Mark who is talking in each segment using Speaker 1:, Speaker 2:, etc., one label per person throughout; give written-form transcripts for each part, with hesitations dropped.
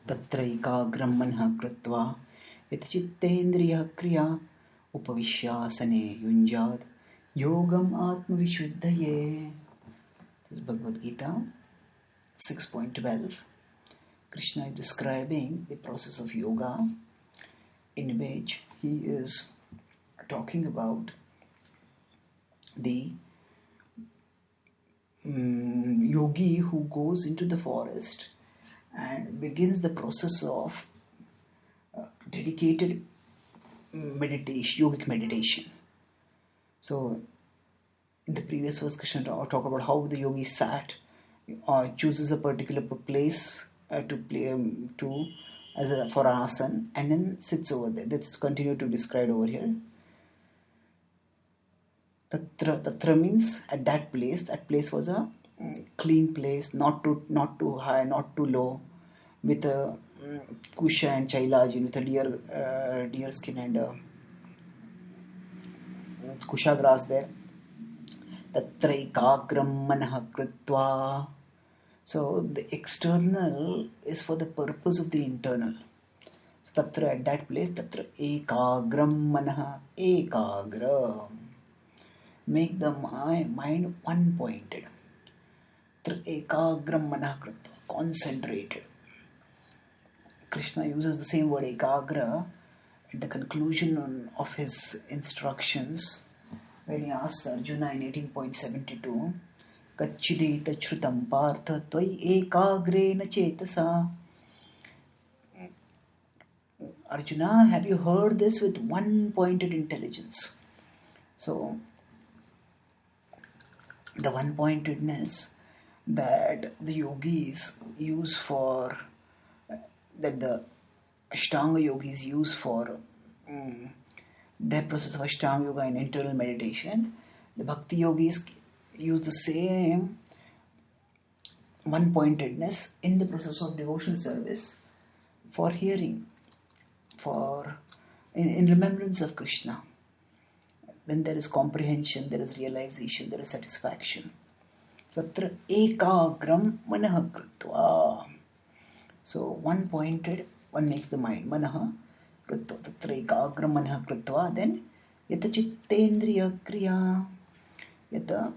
Speaker 1: तत्रैकाग्रं मनः कृत्वा यत् चित्तेन्द्रियः क्रिया उपविश्यासने युञ्जात् योगम् आत्मविशुद्धये. This is Bhagavad Gita 6.12. Krishna is describing the process of yoga, in which he is talking about the yogi who goes into the forest and begins the process of dedicated meditation, yogic meditation. So, in the previous verse, Krishna talked about how the yogi sat, chooses a particular place to play for an asana, and then sits over there. That's continued to describe over here. Tatra means at that place. That place was a clean place, not too high, not too low, with a kusha and chailaj, with a deer skin and kusha grass there. Tatraikagram manah kritva. So the external is for the purpose of the internal. So tatra, at that place, tatra ekagram manah, ekagram. Make the mind one-pointed. Tatra ekagram manah kritva, concentrated. Krishna uses the same word ekagra at the conclusion of his instructions when he asks Arjuna in 18.72, Kachideta Shrutam Partha Tvai Ekagrena Chetasa. Arjuna, have you heard this with one-pointed intelligence? So, the one-pointedness that the yogis use for, that the Ashtanga yogis use for their process of Ashtanga yoga and internal meditation, the Bhakti yogis use the same one-pointedness in the process of devotional service for hearing, in remembrance of Krishna. Then there is comprehension, there is realization, there is satisfaction. Satra ekagram manah kritva. So one-pointed, one makes the mind. Manah kritva. Tatra ekagram manah kritva. Then yata chittendriya kriya. Yata.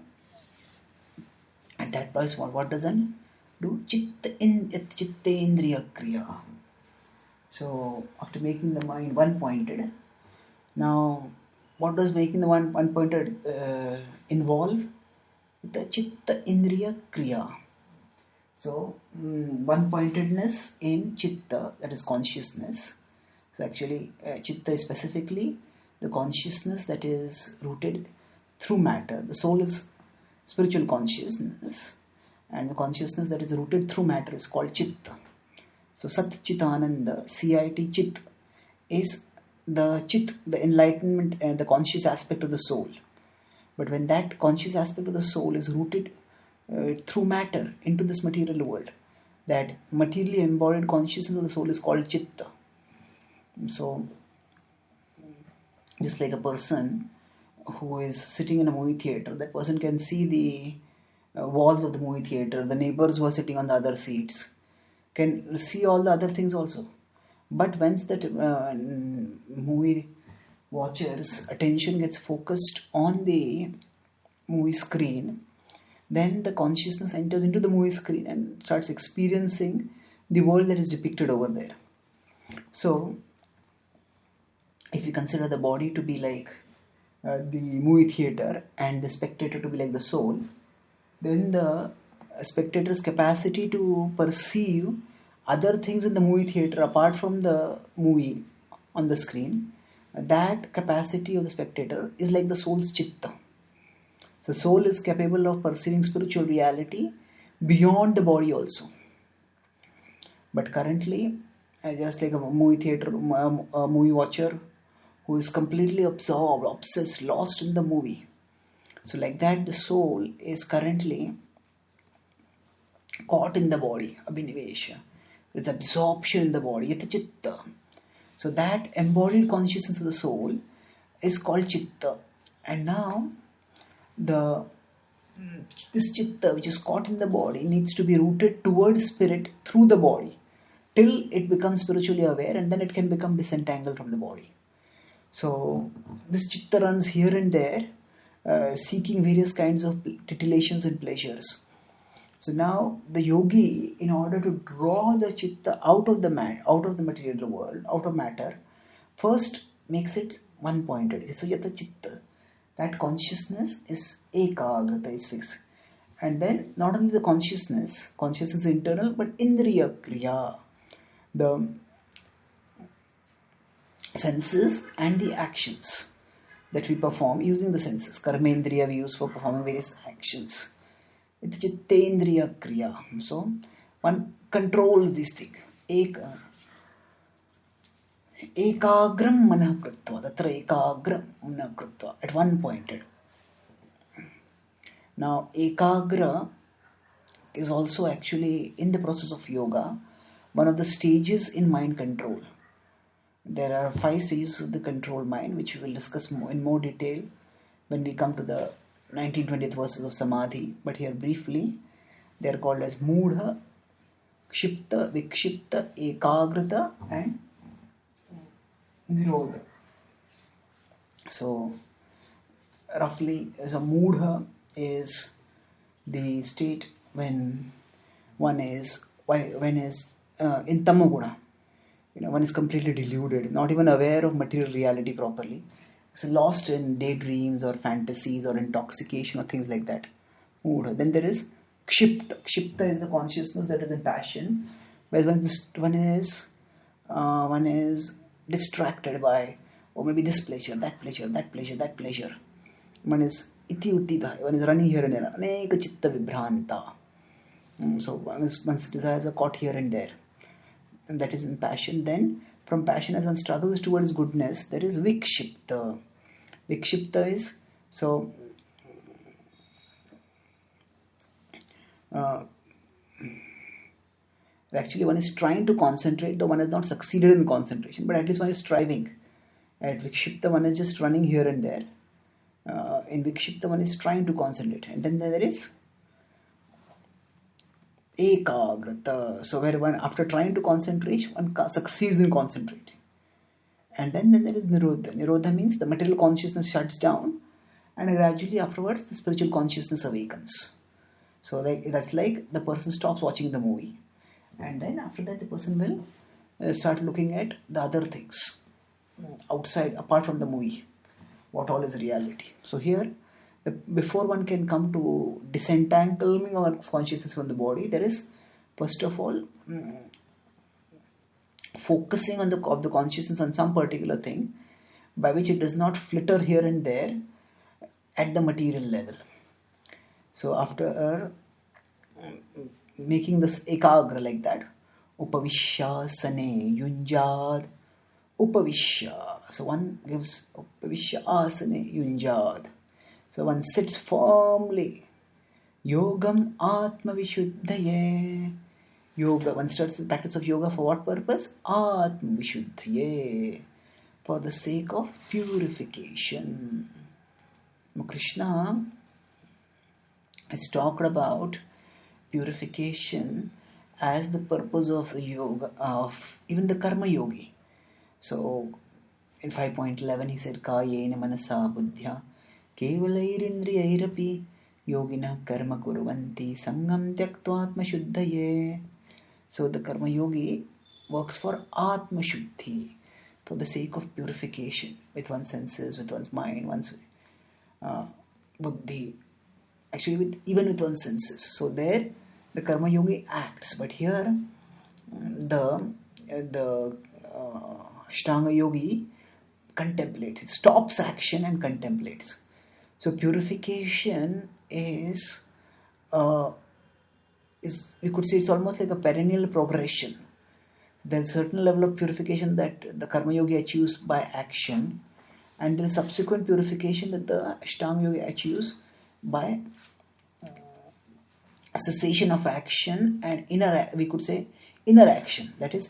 Speaker 1: At that place, what does one do? Chittendriya kriya. So after making the mind one-pointed, now what does making the one-pointed involve? The chitta indriya kriya. So one-pointedness in chitta, that is consciousness. So actually chitta is specifically the consciousness that is rooted through matter. The soul is spiritual consciousness, and the consciousness that is rooted through matter is called chitta. So Sat Chitananda, CIT Chit, is the chit, the enlightenment and the conscious aspect of the soul. But when that conscious aspect of the soul is rooted through matter into this material world, that materially embodied consciousness of the soul is called chitta. So just like a person who is sitting in a movie theater, that person can see the walls of the movie theater, the neighbors who are sitting on the other seats, can see all the other things also. But once that movie watcher's attention gets focused on the movie screen, then the consciousness enters into the movie screen and starts experiencing the world that is depicted over there. So, if you consider the body to be like the movie theater and the spectator to be like the soul, then the spectator's capacity to perceive other things in the movie theater apart from the movie on the screen, that capacity of the spectator is like the soul's chitta. So soul is capable of perceiving spiritual reality beyond the body also. But currently, just like a movie theater, a movie watcher who is completely absorbed, obsessed, lost in the movie. So like that, the soul is currently caught in the body, abhinivesha. There's absorption in the body, yata chitta. So that embodied consciousness of the soul is called chitta. And now this chitta which is caught in the body needs to be rooted towards spirit through the body till it becomes spiritually aware, and then it can become disentangled from the body. So this chitta runs here and there, seeking various kinds of titillations and pleasures. So now the yogi, in order to draw the chitta out of the material world, out of matter, first makes it one-pointed. So yata chitta, that consciousness is ekagrata, is fixed. And then not only the consciousness is internal, but indriya kriya, the senses and the actions that we perform using the senses. Karmendriya we use for performing various actions. It's chittendriya kriya. So one controls this thing. Ekagram manah kritva. Tatra ekagram manah kritva. At one pointed. Now ekagra is also actually in the process of yoga one of the stages in mind control. There are 5 stages of the control mind, which we will discuss in more detail when we come to the 19-20th verses of Samadhi. But here briefly, they are called as Moodha, Kshipta, Vikshipta, Ekagrata and Nirodha. So roughly, so Moodha is the state when one is in Tamoguna. One is completely deluded, not even aware of material reality properly. It's lost in daydreams or fantasies or intoxication or things like that. Then there is Kshipta. Kshipta is the consciousness that is in passion, whereas one is distracted by, maybe this pleasure, that pleasure, that pleasure, that pleasure. One is iti uttida. One is running here and there. Aneka chitta vibhranta. So one's desires are caught here and there. And that is in passion. Then from passion, as one struggles towards goodness, there is vikshipta. Vikshipta is actually one is trying to concentrate, though one has not succeeded in concentration, but at least one is striving. At vikshipta, one is just running here and there. In vikshipta, one is trying to concentrate. And then there is ekagrata. So where one, after trying to concentrate, one succeeds in concentrating. And then there is nirodha. Nirodha means the material consciousness shuts down, and gradually afterwards the spiritual consciousness awakens. So that's like the person stops watching the movie, and then after that the person will start looking at the other things outside, apart from the movie, what all is reality. So here, before one can come to disentangling of consciousness from the body, there is first of all focusing on the consciousness on some particular thing, by which it does not flitter here and there at the material level. So after making this ekagra like that, upavishya sane yunjad, upavishya. So one gives upavishya asane yunjad. So one sits firmly. Yogam atma vishuddhaye. Yoga. One starts the practice of yoga for what purpose? Atma vishuddhaye. For the sake of purification. Krishna has talked about purification as the purpose of the yoga, of even the karma yogi. So in 5.11 he said, Kayena manasa buddhya Kevalairindriyairapi yogina karma kuruvanti sangam tyaktva atma shuddhaye. So the karma yogi works for atma shuddhi, for the sake of purification with one's senses, with one's mind, one's buddhi, actually even with one's senses. So there the karma yogi acts, but here the Ashtanga yogi contemplates. It stops action and contemplates. So purification is we could say it's almost like a perennial progression. There's a certain level of purification that the karma yogi achieves by action, and there is subsequent purification that the Ashtanga yogi achieves by cessation of action and we could say inner action. That is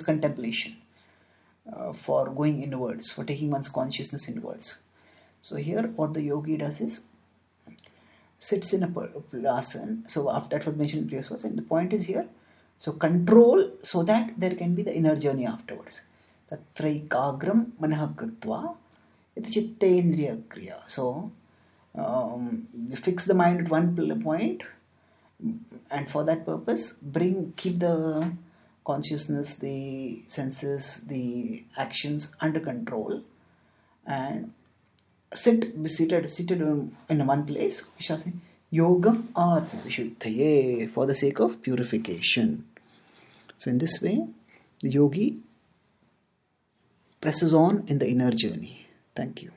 Speaker 1: contemplation, for going inwards, for taking one's consciousness inwards. So here what the yogi does is sits in a asana. So after that was mentioned in previous verse, and the point is here, So control so that there can be the inner journey afterwards. Tatraikagram manah kritva iti chittendriya kriya. So you fix the mind at one point, and for that purpose keep the consciousness, the senses, the actions under control, and seated in one place. We shall say yogam atma vishuddhaye, for the sake of purification. So in this way the yogi presses on in the inner journey. Thank you.